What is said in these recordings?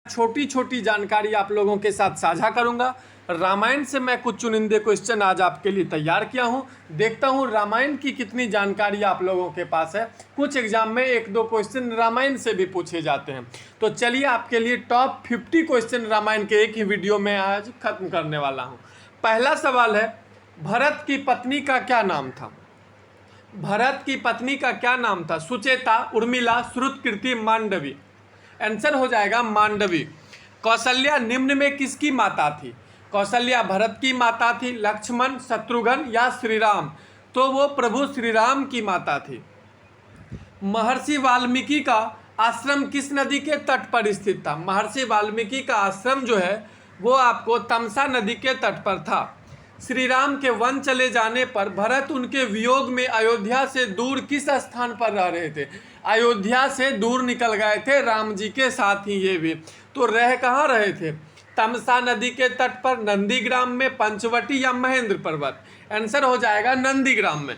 छोटी छोटी जानकारी आप लोगों के साथ साझा करूंगा। रामायण से मैं कुछ चुनिंदे क्वेश्चन आज आपके लिए तैयार किया हूं। देखता हूं रामायण की कितनी जानकारी आप लोगों के पास है। कुछ एग्जाम में एक दो क्वेश्चन रामायण से भी पूछे जाते हैं। तो चलिए आपके लिए टॉप 50 क्वेश्चन रामायण के एक ही वीडियो में आज खत्म करने वाला हूँ। पहला सवाल है, भरत की पत्नी का क्या नाम था? भरत की पत्नी का क्या नाम था? सुचेता, उर्मिला, श्रुतकीर्ति, मांडवी। आंसर हो जाएगा मांडवी। कौशल्या निम्न में किसकी माता थी? कौशल्या भरत की माता थी, लक्ष्मण, शत्रुघ्न या श्री राम? तो वो प्रभु श्री राम की माता थी। महर्षि वाल्मीकि का आश्रम किस नदी के तट पर स्थित था? महर्षि वाल्मीकि का आश्रम जो है वो आपको तमसा नदी के तट पर था। श्री राम के वन चले जाने पर भरत उनके वियोग में अयोध्या से दूर किस स्थान पर रह रहे थे? अयोध्या से दूर निकल गए थे राम जी के साथ ही ये भी। तो रह कहाँ रहे थे? तमसा नदी के तट पर, नंदीग्राम में, पंचवटी या महेंद्र पर्वत? आंसर हो जाएगा नंदीग्राम में।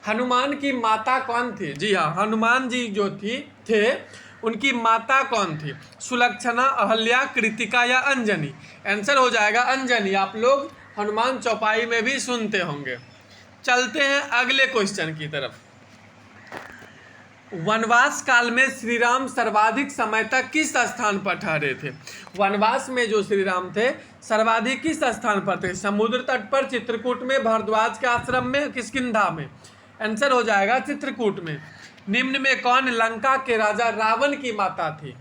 हनुमान की माता कौन थी? जी हाँ, हनुमान जी जो थे उनकी माता कौन थी? सुलक्षणा, अहल्या, कृतिका या अंजनी? आंसर हो जाएगा अंजनी। आप लोग हनुमान चौपाई में भी सुनते होंगे। चलते हैं अगले क्वेश्चन की तरफ। वनवास काल में श्री राम सर्वाधिक समय तक किस स्थान पर ठहरे थे? वनवास में जो श्री राम थे सर्वाधिक किस स्थान पर थे? समुद्र तट पर, चित्रकूट में, भारद्वाज के आश्रम में, किष्किंधा में? आंसर हो जाएगा चित्रकूट में। निम्न में कौन लंका के राजा रावण की माता थी?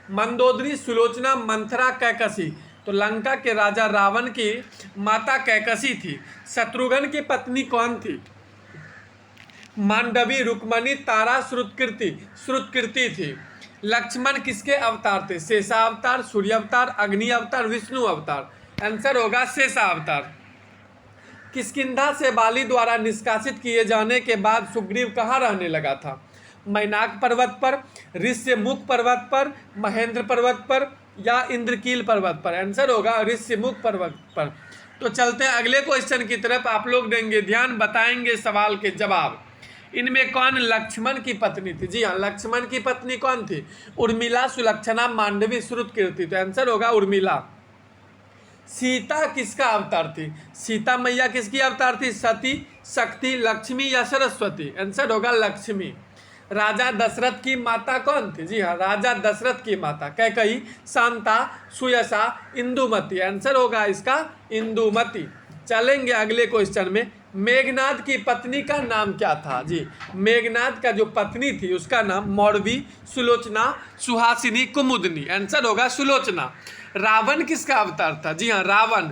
मंदोदरी, सुलोचना, मंथरा, कैकसी? तो लंका के राजा रावण की माता कैकसी थी। शत्रुघ्न की पत्नी कौन थी? मांडवी, रुक्मणी, तारा, श्रुतकीर्ति? श्रुतकीर्ति थी। लक्ष्मण किसके अवतार थे? शेषा अवतार, सूर्य अवतार, अग्नि अवतार, विष्णु अवतार? आंसर होगा शेषा अवतार। किष्किंधा से बाली द्वारा निष्कासित किए जाने के बाद सुग्रीव कहाँ रहने लगा था? मैनाक पर्वत पर, ऋष्यमुख पर्वत पर, महेंद्र पर्वत पर या इंद्रकील पर्वत पर? आंसर होगा ऋष्यमुख पर्वत पर। तो चलते हैं अगले क्वेश्चन की तरफ। आप लोग देंगे ध्यान, बताएंगे सवाल के जवाब। इनमें कौन लक्ष्मण की पत्नी थी? जी हाँ, लक्ष्मण की पत्नी कौन थी? उर्मिला, सुलक्षणा, मांडवी, श्रुतकीर्ति? तो आंसर होगा उर्मिला। सीता किसका अवतार थी? सीता मैया किसकी अवतार थी? सती, शक्ति, लक्ष्मी या सरस्वती? आंसर होगा लक्ष्मी। राजा दशरथ की माता कौन थी? जी हाँ, राजा दशरथ की माता कैकई, शांता, सुयसा, इंदुमती? आंसर होगा इसका इंदुमती। चलेंगे अगले क्वेश्चन में। मेघनाद की पत्नी का नाम क्या था? जी, मेघनाद का जो पत्नी थी उसका नाम मौरवी, सुलोचना, सुहासिनी, कुमुदनी? आंसर होगा सुलोचना। रावण किसका अवतार था? जी हाँ, रावण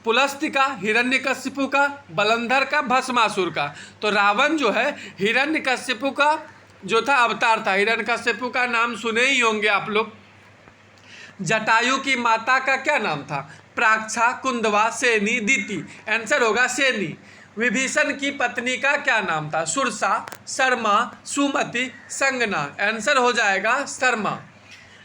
पुलस्त्य का, हिरण्यकशिपु का, बलंधर का, भस्मासुर का? तो रावण जो है हिरण्यकशिपु का जो था अवतार था। हिरण्यकशिपु का नाम सुने ही होंगे आप लोग। जटायु की माता का क्या नाम था? प्राक्षा, कुंदवा, सेनी, दीति? आंसर होगा सेनी। विभीषण की पत्नी का क्या नाम था? सुरसा, शर्मा, सुमति, संगना? आंसर हो जाएगा शर्मा।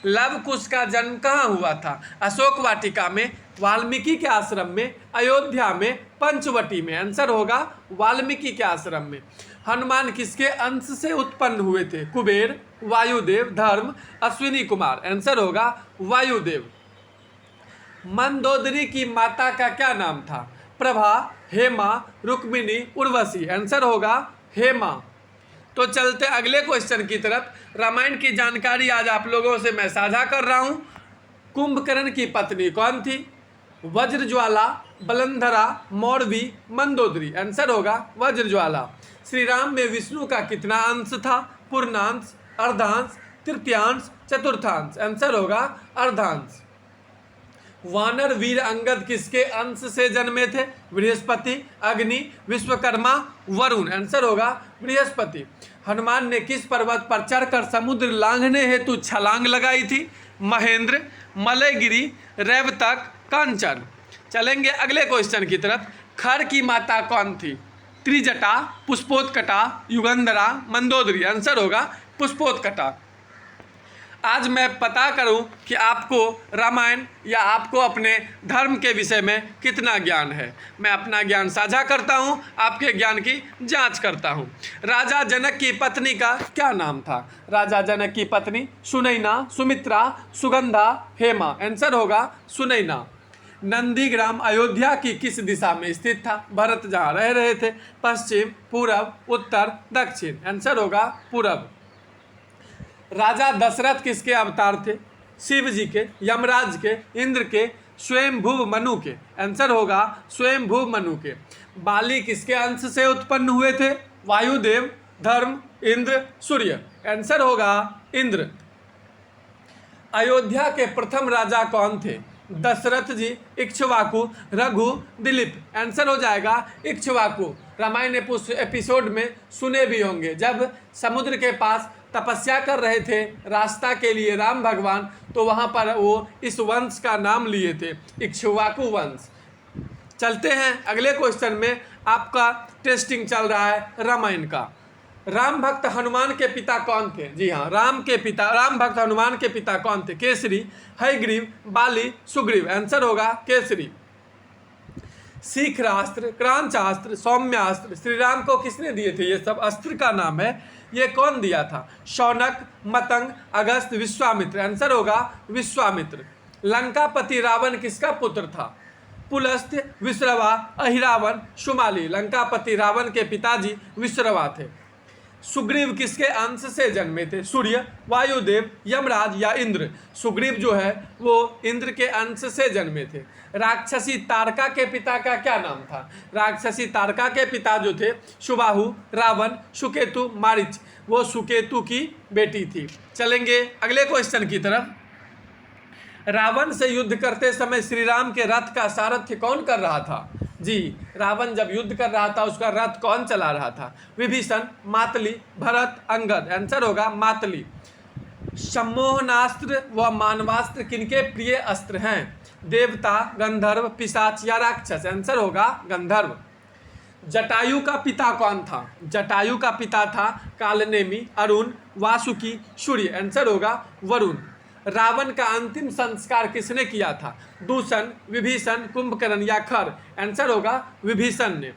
लव कुश का जन्म कहाँ हुआ था? अशोक वाटिका में, वाल्मीकि के आश्रम में, अयोध्या में, पंचवटी में? आंसर होगा वाल्मीकि के आश्रम में। हनुमान किसके अंश से उत्पन्न हुए थे? कुबेर, वायुदेव, धर्म, अश्विनी कुमार? आंसर होगा वायुदेव। मंदोदरी की माता का क्या नाम था? प्रभा, हेमा, रुक्मिणी, उर्वशी? आंसर होगा हेमा। तो चलते अगले क्वेश्चन की तरफ। रामायण की जानकारी आज आप लोगों से मैं साझा कर रहा हूं। कुंभकर्ण की पत्नी कौन थी? वज्रज्वाला, बलंधरा, मौरवी, मंदोदरी? आंसर होगा वज्रज्वाला। श्री राम में विष्णु का कितना अंश था? पूर्णांश, अर्धांश, तृतीयांश, चतुर्थांश? आंसर होगा अर्धांश। वानर वीर अंगद किसके अंश से जन्मे थे? बृहस्पति, अग्नि, विश्वकर्मा, वरुण? आंसर होगा बृहस्पति। हनुमान ने किस पर्वत पर चढ़कर समुद्र लांघने हेतु छलांग लगाई थी? महेंद्र, मलयगिरी, रेवतक, कंचन? चलेंगे अगले क्वेश्चन की तरफ। खर की माता कौन थी? त्रिजटा, पुष्पोत्कटा, युगंधरा, मंदोदरी? आंसर होगा पुष्पोत्कटा। आज मैं पता करूं कि आपको रामायण या आपको अपने धर्म के विषय में कितना ज्ञान है। मैं अपना ज्ञान साझा करता हूं, आपके ज्ञान की जांच करता हूं। राजा जनक की पत्नी का क्या नाम था? राजा जनक की पत्नी सुनैना, सुमित्रा, सुगंधा, हेमा। आंसर होगा सुनैना। नंदीग्राम अयोध्या की किस दिशा में स्थित था? भरत जहाँ रह रहे थे। पश्चिम, पूरब, उत्तर, दक्षिण। आंसर होगा पूरब। राजा दशरथ किसके अवतार थे? शिव जी के, यमराज के, इंद्र के, स्वयंभू मनु के। आंसर होगा स्वयंभू मनु के। बाली किसके अंश से उत्पन्न हुए थे? वायुदेव, धर्म, इंद्र, सूर्य। आंसर होगा इंद्र। अयोध्या के प्रथम राजा कौन थे? दशरथ जी, इक्ष्वाकु, रघु, दिलीप। आंसर हो जाएगा इक्ष्वाकु। रामायण एपिसोड में सुने भी होंगे, जब समुद्र के पास तपस्या कर रहे थे रास्ता के लिए राम भगवान, तो वहाँ पर वो इस वंश का नाम लिए थे, इक्ष्वाकु वंश। चलते हैं अगले क्वेश्चन में। आपका टेस्टिंग चल रहा है रामायण का। राम भक्त हनुमान के पिता कौन थे? जी हाँ, राम भक्त हनुमान के पिता कौन थे? केसरी, हयग्रीव, बाली, सुग्रीव। आंसर होगा केसरी। शीघ्रास्त्र, क्रांचास्त्र, सौम्यास्त्र श्री राम को किसने दिए थे? ये सब अस्त्र का नाम है। ये कौन दिया था? शौनक, मतंग, अगस्त, विश्वामित्र। आंसर होगा विश्वामित्र। लंकापति रावण किसका पुत्र था? पुलस्त्य, विश्रवा, अहिरावण, शुमाली। लंकापति रावण के पिताजी विश्रवा थे। सुग्रीव किसके अंश से जन्मे थे? सूर्य, वायुदेव, यमराज या इंद्र। सुग्रीव जो है वो इंद्र के अंश से जन्मे थे। राक्षसी तारका के पिता का क्या नाम था? राक्षसी तारका के पिता जो थे सुबाहु, रावण, सुकेतु, मारीच। वो सुकेतु की बेटी थी। चलेंगे अगले क्वेश्चन की तरफ। रावण से युद्ध करते समय श्री राम के रथ का सारथ्य कौन कर रहा था? जी, रावण जब युद्ध कर रहा था उसका रथ कौन चला रहा था? विभीषण, मातली, भरत, अंगद। आंसर होगा मातली। सम्मोहनास्त्र व मानवास्त्र किनके प्रिय अस्त्र हैं? देवता, गंधर्व, पिशाच या राक्षस। आंसर होगा गंधर्व। जटायु का पिता कौन था? जटायु का पिता था कालनेमी, अरुण, वासुकी, सूर्य। आंसर होगा वरुण। रावण का अंतिम संस्कार किसने किया था? दूषण, विभीषण, कुंभकर्ण या खर। आंसर होगा विभीषण ने।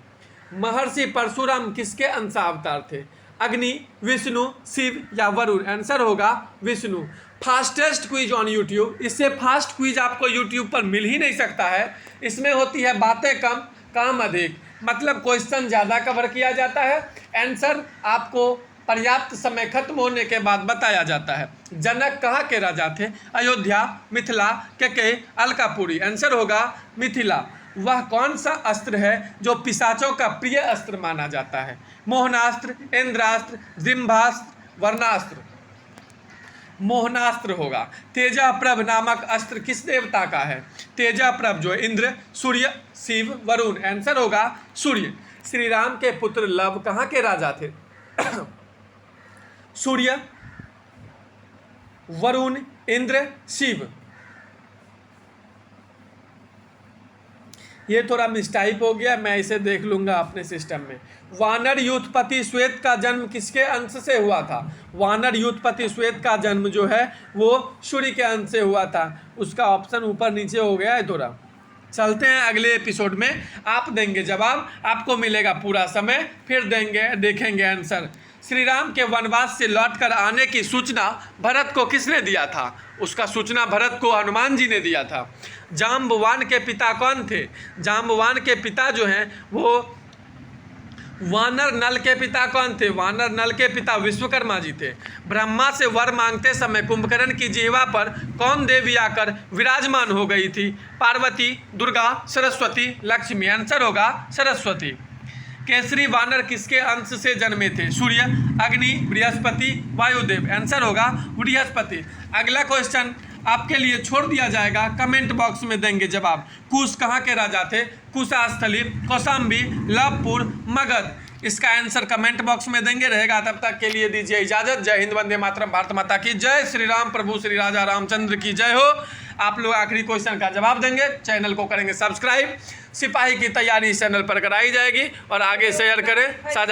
महर्षि परशुराम किसके अंशावतार थे? अग्नि, विष्णु, शिव या वरुण। आंसर होगा Vishnu. Fastest quiz on YouTube. इससे फास्ट क्विज आपको यूट्यूब पर मिल ही नहीं सकता है। इसमें होती है बातें कम, काम अधिक। मतलब क्वेश्चन ज़्यादा कवर किया जाता है, आंसर आपको पर्याप्त समय खत्म होने के बाद बताया जाता है। जनक कहाँ के राजा थे? अयोध्या, मिथिला, केकय, अलकापुरी। आंसर होगा मिथिला। वह कौन सा अस्त्र है जो पिशाचों का प्रिय अस्त्र माना जाता है? मोहनास्त्र, इंद्रास्त्र, जिम्भास्त्र, वर्णास्त्र। मोहनास्त्र होगा। तेजाप्रभ नामक अस्त्र किस देवता का है? तेजाप्रभ जो इंद्र, सूर्य, शिव, वरुण। आंसर होगा सूर्य। श्री राम के पुत्र लव कहाँ के राजा थे? सूर्य, वरुण, इंद्र, शिव। ये थोड़ा मिस्टाइप हो गया, मैं इसे देख लूंगा अपने सिस्टम में। वानर युद्धपति श्वेत का जन्म किसके अंश से हुआ था? वानर युद्धपति श्वेत का जन्म जो है वो सूर्य के अंश से हुआ था। उसका ऑप्शन ऊपर नीचे हो गया है थोड़ा। चलते हैं अगले एपिसोड में, आप देंगे जवाब, आपको मिलेगा पूरा समय, फिर देखेंगे आंसर। श्री राम के वनवास से लौटकर आने की सूचना भरत को किसने दिया था? उसका सूचना भरत को हनुमान जी ने दिया था। जाम्बवान के पिता कौन थे? जाम्बवान के पिता जो हैं वो वानर नल के पिता कौन थे? वानर नल के पिता विश्वकर्मा जी थे। ब्रह्मा से वर मांगते समय कुंभकर्ण की जिह्वा पर कौन देवी आकर विराजमान हो गई थी? पार्वती, दुर्गा, सरस्वती, लक्ष्मी। आंसर होगा सरस्वती। केसरी वानर किसके अंश से जन्मे थे? सूर्य, अग्नि, बृहस्पति, वायुदेव। आंसर होगा बृहस्पति। अगला क्वेश्चन आपके लिए छोड़ दिया जाएगा, कमेंट बॉक्स में देंगे जवाब। कुश कहाँ के राजा थे? कुशास्थली, कौशाम्बी, लवपुर, मगध। इसका आंसर कमेंट बॉक्स में देंगे रहेगा। तब तक के लिए दीजिए इजाजत। जय हिंद, वंदे मातरम, भारत माता की जय। श्री राम प्रभु श्री राजा रामचंद्र की जय हो। आप लोग आखिरी क्वेश्चन का जवाब देंगे, चैनल को करेंगे सब्सक्राइब। सिपाही की तैयारी इस चैनल पर कराई जाएगी और आगे शेयर करें, साझा